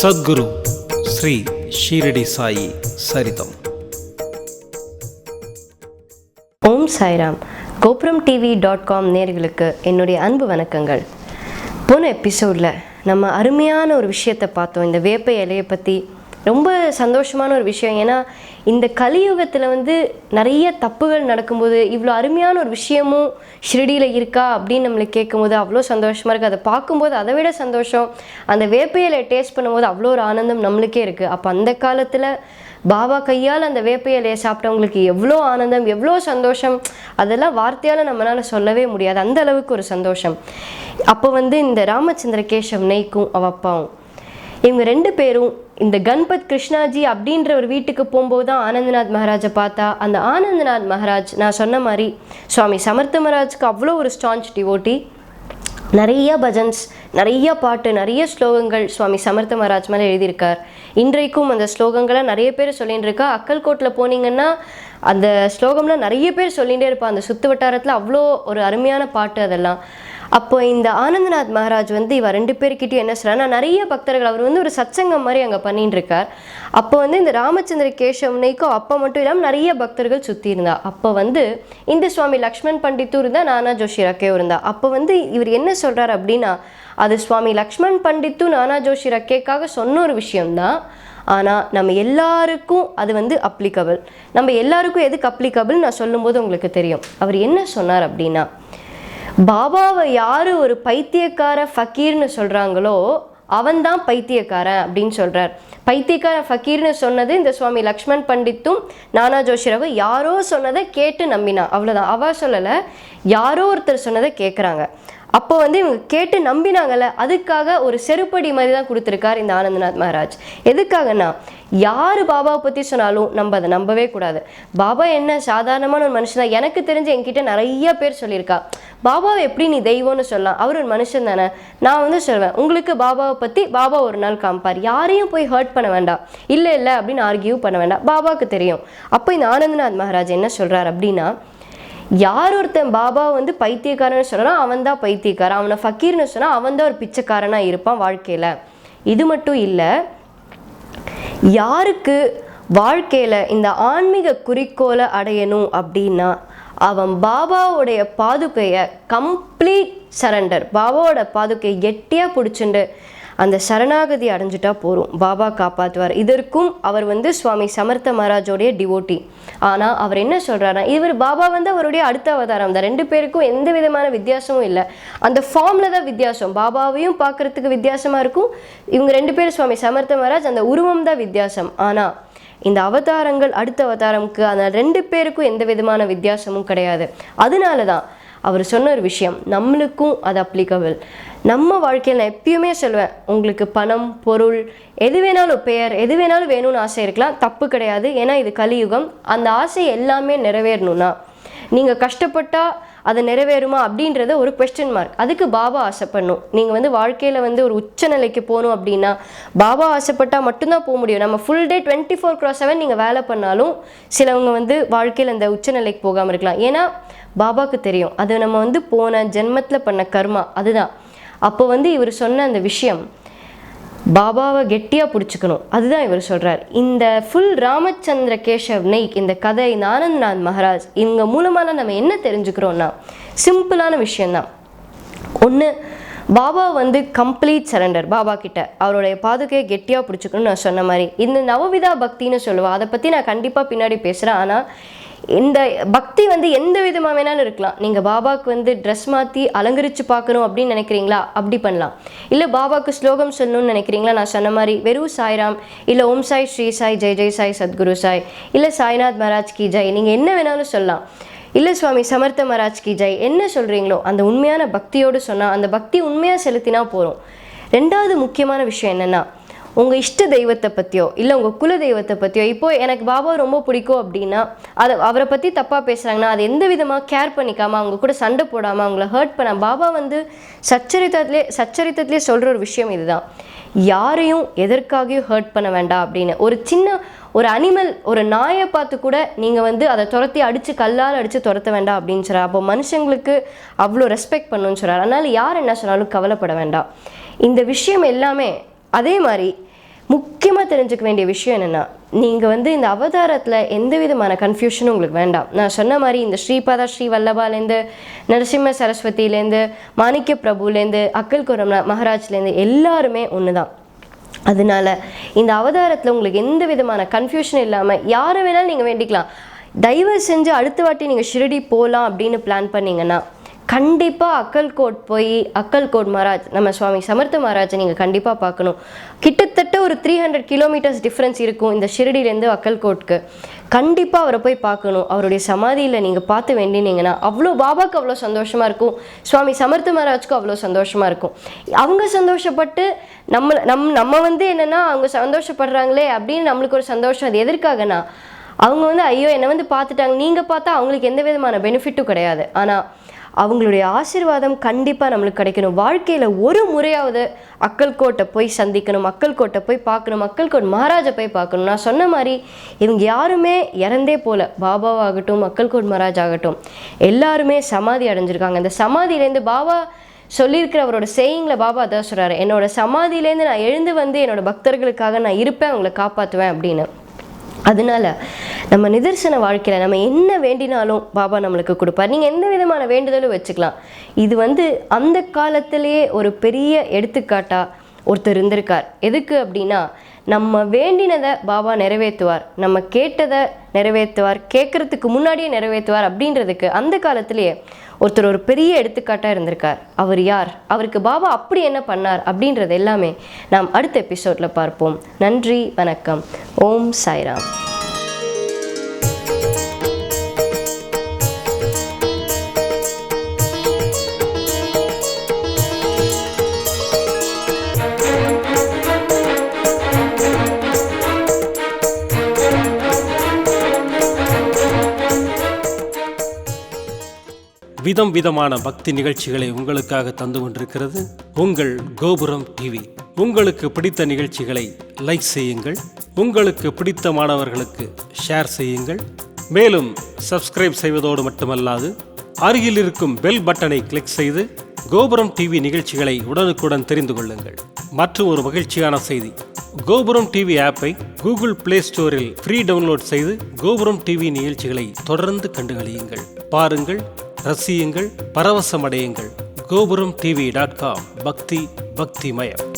சத்குரு ஸ்ரீ ஷீரடி சாயி சரிதம். ஓம் Sairam. GopuramTV.com நேயர்களுக்கு என்னுடைய அன்பு வணக்கங்கள். போன எபிசோடில் நம்ம அருமையான ஒரு விஷயத்தை பார்த்தோம். இந்த வேப்ப இலையை பற்றி ரொம்ப சந்தோஷமான ஒரு விஷயம். ஏன்னா இந்த கலியுகத்தில் நிறைய தப்புகள் நடக்கும்போது இவ்வளோ அருமையான ஒரு விஷயமும் ஷிரடியில் இருக்கா அப்படின்னு நம்மளுக்கு கேட்கும்போது அவ்வளோ சந்தோஷமாக இருக்குது. அதை பார்க்கும்போது அதை விட சந்தோஷம், அந்த வேப்ப இலையை டேஸ்ட் பண்ணும்போது அவ்வளோ ஒரு ஆனந்தம் நம்மளுக்கே இருக்குது. அப்போ அந்த காலத்தில் பாபா கையால் அந்த வேப்ப இலையை சாப்பிட்டவங்களுக்கு எவ்வளோ ஆனந்தம், எவ்வளோ சந்தோஷம், அதெல்லாம் வார்த்தையால் நம்மளால் சொல்லவே முடியாது, அந்த அளவுக்கு ஒரு சந்தோஷம். அப்போ இந்த ராமச்சந்திர கேஷவ் நெய்க்கும் அவ அப்பாவும் இவங்க ரெண்டு பேரும் இந்த கணபத் கிருஷ்ணாஜி அப்படின்ற ஒரு வீட்டுக்கு போகும்போது தான் ஆனந்தநாத் மகாராஜை பார்த்தா. அந்த ஆனந்தநாத் மகாராஜ் நான் சொன்ன மாதிரி சுவாமி சமர்த்த மகாராஜுக்கு அவ்வளோ ஒரு ஸ்டான்ச் டிவோட்டி. நிறைய பஜன்ஸ், நிறைய பாட்டு, நிறைய ஸ்லோகங்கள் சுவாமி சமர்த்த மகாராஜ் மேலே எழுதியிருக்கார். இன்றைக்கும் அந்த ஸ்லோகங்களை நிறைய பேர் சொல்லிட்டு இருக்கா. அக்கல்கோட்டில் போனீங்கன்னா அந்த ஸ்லோகம்லாம் நிறைய பேர் சொல்லிகிட்டே இருப்பா. அந்த சுற்று வட்டாரத்தில் அவ்வளோ ஒரு அருமையான பாட்டு அதெல்லாம். அப்போ இந்த ஆனந்தநாத் மகாராஜ் இவ ரெண்டு பேர்கிட்டையும் என்ன சொல்கிறாருன்னா, நிறைய பக்தர்கள் அவர் ஒரு சத்சங்கம் மாதிரி அங்கே பண்ணிட்டு இருக்கார். அப்போ இந்த ராமச்சந்திர கேஷவ்னைக்கும் அப்போ மட்டும் இல்லாமல் நிறைய பக்தர்கள் சுற்றி இருந்தா. அப்போ இந்த சுவாமி லக்ஷ்மண் பண்டித்தும் இருந்தா, நானா ஜோஷி ரக்கேவும் இருந்தா. அப்போ இவர் என்ன சொல்கிறார் அப்படின்னா, அது சுவாமி லக்ஷ்மண் பண்டித்தும் நானா ஜோஷி ரக்கேக்காக சொன்ன ஒரு விஷயம்தான். ஆனால் நம்ம எல்லாருக்கும் அது அப்ளிகபிள். நம்ம எல்லாருக்கும் எதுக்கு அப்ளிகபிள் நான் சொல்லும்போது உங்களுக்கு தெரியும். அவர் என்ன சொன்னார் அப்படின்னா, பாபாவை யார் ஒரு பைத்தியக்கார ஃபக்கீர்னு சொல்கிறாங்களோ அவன்தான் பைத்தியக்காரன் அப்படின்னு சொல்கிறார். பைத்தியக்கார ஃபக்கீர்னு சொன்னது இந்த சுவாமி லக்ஷ்மண் பண்டித்தும் நானா ஜோஷிராவும் யாரோ சொன்னதை கேட்டு நம்பினா, அவ்வளோதான். அவ சொல்லலை, யாரோ ஒருத்தர் சொன்னதை கேட்குறாங்க. அப்போ இவங்க கேட்டு நம்பினாங்கல்ல, அதுக்காக ஒரு செருப்படி மாதிரி தான் கொடுத்துருக்கார் இந்த ஆனந்தநாத் மகாராஜ். எதுக்காகனா, யார் பாபாவை பற்றி சொன்னாலும் நம்ம அதை நம்பவே கூடாது. பாபா என்ன சாதாரணமான ஒரு மனுஷன் தான். எனக்கு தெரிஞ்சு என்கிட்ட நிறைய பேர் சொல்லியிருக்கா, பாபாவை எப்படி நீ தெய்வம்னு சொல்லலாம், அவர் ஒரு மனுஷன் தானே. நான் சொல்வேன், உங்களுக்கு பாபாவை பற்றி பாபா ஒரு நாள் காமிப்பார், யாரையும் போய் ஹர்ட் பண்ண வேண்டாம், இல்லை இல்லை அப்படின்னு ஆர்கியூ பண்ண வேண்டாம், பாபாவுக்கு தெரியும். அப்போ இந்த ஆனந்தநாத் மகாராஜ் என்ன சொல்கிறார் அப்படின்னா, யார் ஒருத்தன் பாபா பைத்தியக்காரன்னு சொல்லலாம் அவன் தான் பைத்தியக்காரன், அவனை ஃபக்கீர்னு சொன்னால் அவன் தான் ஒரு பிச்சைக்காரனாக இருப்பான் வாழ்க்கையில். இது மட்டும் இல்லை, யாருக்கு வாழ்க்கையில் இந்த ஆன்மீக குறிக்கோளை அடையணும் அப்படின்னா அவன் பாபாவுடைய பாதுகையை கம்ப்ளீட் சரண்டர், பாபாவோட பாதுகையை கெட்டியாக பிடிச்சிண்டு அந்த சரணாகதி அடைஞ்சிட்டா போகிறோம், பாபா காப்பாற்றுவார். இதற்கும் அவர் சுவாமி சமர்த்த மகாராஜோடைய டிவோட்டி. ஆனால் அவர் என்ன சொல்கிறாருன்னா, இவர் பாபா அவருடைய அடுத்த அவதாரம் தான். ரெண்டு பேருக்கும் எந்த விதமான வித்தியாசமும் இல்லை, அந்த ஃபார்மில் தான் வித்தியாசம். பாபாவையும் பார்க்குறதுக்கு வித்தியாசமாக இருக்கும், இவங்க ரெண்டு பேரும் சுவாமி சமர்த்த மகாராஜ் அந்த உருவம் தான் வித்தியாசம். ஆனால் இந்த அவதாரங்கள் அடுத்த அவதாரமுக்கு அந்த ரெண்டு பேருக்கும் எந்த விதமான வித்தியாசமும் கிடையாது. அதனால தான் அவர் சொன்ன ஒரு விஷயம் நம்மளுக்கும் அது அப்ளிகபிள். நம்ம வாழ்க்கையில் நான் எப்பயுமே சொல்லுவேன், உங்களுக்கு பணம், பொருள், எது வேணாலும், பெயர், எது வேணாலும் வேணும்னு ஆசை இருக்கலாம், தப்பு கிடையாது. ஏன்னா இது கலியுகம். அந்த ஆசை எல்லாமே நிறைவேறணும்னா நீங்கள் கஷ்டப்பட்டால் அது நிறைவேறுமா அப்படின்றத ஒரு கொஸ்டின் மார்க். அதுக்கு பாபா ஆசைப்படணும். நீங்கள் வாழ்க்கையில் ஒரு உச்ச நிலைக்கு போகணும் அப்படின்னா பாபா ஆசைப்பட்டால் மட்டும்தான் போக முடியும். நம்ம ஃபுல் டே 24/7 நீங்கள் வேலை பண்ணாலும் சிலவங்க வாழ்க்கையில் அந்த உச்ச நிலைக்கு போகாமல் இருக்கலாம். ஏன்னா பாபாவுக்கு தெரியும் அது நம்ம போன ஜென்மத்தில் பண்ண கர்மா அதுதான். அப்போ இவர் சொன்ன அந்த விஷயம் பாபாவை கெட்டியாக பிடிச்சிக்கணும், அதுதான் இவர் சொல்கிறார். இந்த ஃபுல் ராமச்சந்திர கேஷவ் நெய்க் இந்த கதை, இந்த ஆனந்தநாத் மகாராஜ் இவங்க மூலமாக நம்ம என்ன தெரிஞ்சுக்கிறோன்னா சிம்பிளான விஷயந்தான். ஒன்று, பாபா கம்ப்ளீட் சரண்டர் பாபா கிட்ட, அவருடைய பாதுகையை கெட்டியாக பிடிச்சிக்கணும்னு நான் சொன்ன மாதிரி. இந்த நவவிதா பக்தின்னு சொல்லுவாள், அதை பற்றி நான் கண்டிப்பாக பின்னாடி பேசுகிறேன். ஆனால் இந்த பக்தி எந்த விதமாக வேணாலும் இருக்கலாம். நீங்கள் பாபாவுக்கு ட்ரெஸ் மாற்றி அலங்கரித்து பார்க்கணும் அப்படின்னு நினைக்கிறீங்களா, அப்படி பண்ணலாம். இல்லை பாபாவுக்கு ஸ்லோகம் சொல்லணும்னு நினைக்கிறீங்களா, நான் சொன்ன மாதிரி வெறும் சாய்ராம், இல்லை ஓம் சாய், ஸ்ரீ சாய், ஜெய் ஜெய் சாய், சத்குரு சாய், இல்லை சாய்நாத் மகாராஜ் கி ஜெய், நீங்கள் என்ன வேணாலும் சொல்லலாம். இல்லை சுவாமி சமர்த்த மகாராஜ் கி ஜெய், என்ன சொல்கிறீங்களோ அந்த உண்மையான பக்தியோடு சொன்னால் அந்த பக்தி உண்மையாக செலுத்தினா போகிறோம். ரெண்டாவது முக்கியமான விஷயம் என்னென்னா, உங்கள் இஷ்ட தெய்வத்தை பற்றியோ இல்லை உங்கள் குல தெய்வத்தை பற்றியோ, இப்போது எனக்கு பாபா ரொம்ப பிடிக்கும் அப்படின்னா அவரை பற்றி தப்பாக பேசுகிறாங்கன்னா அது எந்த விதமாக கேர் பண்ணிக்காமல், அவங்க கூட சண்டை போடாமல், அவங்கள ஹர்ட் பண்ண, பாபா சச்சரித்தத்திலே சொல்கிற ஒரு விஷயம் இதுதான், யாரையும் எதற்காகவும் ஹர்ட் பண்ண வேண்டாம் அப்படின்னு. ஒரு சின்ன ஒரு அனிமல், ஒரு நாயை பார்த்து கூட நீங்கள் அதை துரத்தி அடித்து கல்லால் அடித்து துரத்த வேண்டாம் அப்படின்னு சொல்கிறார். அப்போ மனுஷங்களுக்கு அவ்வளோ ரெஸ்பெக்ட் பண்ணணும்னு சொல்கிறார். அதனால் யார் என்ன சொன்னாலும் கவலைப்பட வேண்டாம். இந்த விஷயம் எல்லாமே அதே மாதிரி முக்கியமாக தெரிஞ்சுக்க வேண்டிய விஷயம் என்னென்னா, நீங்கள் இந்த அவதாரத்தில் எந்த விதமான கன்ஃபியூஷனும் உங்களுக்கு வேண்டாம். நான் சொன்ன மாதிரி இந்த ஸ்ரீபாதா ஸ்ரீ வல்லபாலேருந்து, நரசிம்ம சரஸ்வதியிலேருந்து, மாணிக்க பிரபுலேருந்து, அக்கல்கோட் மகாராஜ்லேருந்து எல்லாருமே ஒன்று தான். அதனால இந்த அவதாரத்தில் உங்களுக்கு எந்த விதமான கன்ஃபியூஷன் இல்லாமல் யாரை வேணாலும் நீங்கள் வேண்டிக்கலாம். தயவு செஞ்சு அடுத்த வாட்டி நீங்கள் ஷிரடி போகலாம் அப்படின்னு பிளான் பண்ணிங்கன்னா கண்டிப்பாக அக்கல்கோட் போய் அக்கல்கோட் மகாராஜ் நம்ம சுவாமி சமர்த்த மகாராஜை நீங்கள் கண்டிப்பாக பார்க்கணும். கிட்டத்தட்ட ஒரு 300 கிலோமீட்டர்ஸ் டிஃப்ரென்ஸ் இருக்கும் இந்த ஷிரடியிலேருந்து அக்கல்கோட்க்கு. கண்டிப்பாக அவரை போய் பார்க்கணும். அவருடைய சமாதியில் நீங்கள் பார்த்து வேண்டினீங்கன்னா அவ்வளோ பாபாவுக்கு அவ்வளோ சந்தோஷமாக இருக்கும், சுவாமி சமர்த்த மகாராஜ்க்கும் அவ்வளோ சந்தோஷமாக இருக்கும். அவங்க சந்தோஷப்பட்டு நம்ம என்னென்னா அவங்க சந்தோஷப்படுறாங்களே அப்படின்னு நம்மளுக்கு ஒரு சந்தோஷம். அது எதற்காகனா அவங்க ஐயோ என்னை பார்த்துட்டாங்க, நீங்கள் பார்த்தா அவங்களுக்கு எந்த விதமான பெனிஃபிட்டும் கிடையாது. ஆனால் அவங்களுடைய ஆசீர்வாதம் கண்டிப்பாக நம்மளுக்கு கிடைக்கணும். வாழ்க்கையில் ஒரு முறையாவது அக்கல்கோட்டை போய் சந்திக்கணும், அக்கல்கோட்டை போய் பார்க்கணும், அக்கல்கோட் மகாராஜை போய் பார்க்கணும். நான் சொன்ன மாதிரி இவங்க யாருமே இறந்தே போல, பாபாவாகட்டும் அக்கல்கோட் மகாராஜ் ஆகட்டும் எல்லாருமே சமாதி அடைஞ்சிருக்காங்க. இந்த சமாதியிலேருந்து பாபா சொல்லியிருக்கிற அவரோட சேயிங்கில் பாபா அதான் சொல்கிறாரு, என்னோட சமாதியிலேருந்து நான் எழுந்து என்னோட பக்தர்களுக்காக நான் இருப்பேன், அவங்கள காப்பாற்றுவேன் அப்படின்னு. அதனால நம்ம நிதர்சன வாழ்க்கையில் நம்ம என்ன வேண்டினாலும் பாபா நம்மளுக்கு கொடுப்பார். நீங்கள் எந்த விதமான வேண்டுதலும் வச்சுக்கலாம். இது அந்த காலத்திலேயே ஒரு பெரிய எடுத்துக்காட்டாக ஒருத்தர் இருந்திருக்கார். எதுக்கு அப்படின்னா, நம்ம வேண்டினதை பாபா நிறைவேற்றுவார், நம்ம கேட்டதை நிறைவேற்றுவார், கேட்குறதுக்கு முன்னாடியே நிறைவேற்றுவார் அப்படின்றதுக்கு அந்த காலத்திலேயே ஒருத்தர் ஒரு பெரிய எடுத்துக்காட்டாக இருந்திருக்கார். அவர் யார், அவருக்கு பாபா அப்படி என்ன பண்ணார் அப்படின்றது எல்லாமே நாம் அடுத்த எபிசோடில் பார்ப்போம். நன்றி, வணக்கம். ஓம் சாய்ராம். விதம் விதமான பக்தி நிகழ்ச்சிகளை உங்களுக்காக தந்து கொண்டிருக்கிறது உங்கள் கோபுரம் டிவி. உங்களுக்கு பிடித்த நிகழ்ச்சிகளை லைக் செய்யுங்கள், உங்களுக்கு பிடித்த மாணவர்களுக்கு ஷேர் செய்யுங்கள். மேலும் சப்ஸ்கிரைப் செய்வதோடு மட்டுமல்லாது அருகில் இருக்கும் பெல் பட்டனை கிளிக் செய்து கோபுரம் டிவி நிகழ்ச்சிகளை உடனுக்குடன் தெரிந்து கொள்ளுங்கள். மற்றும் ஒரு மகிழ்ச்சியான செய்தி, கோபுரம் டிவி ஆப்பை கூகுள் பிளே ஸ்டோரில் ஃப்ரீ டவுன்லோட் செய்து கோபுரம் டிவி நிகழ்ச்சிகளை தொடர்ந்து கண்டுகளியுங்கள். பாருங்கள், ரசியுங்கள், பரவசமடையுங்கள். gopuramtv.com. பக்தி பக்திமயம்.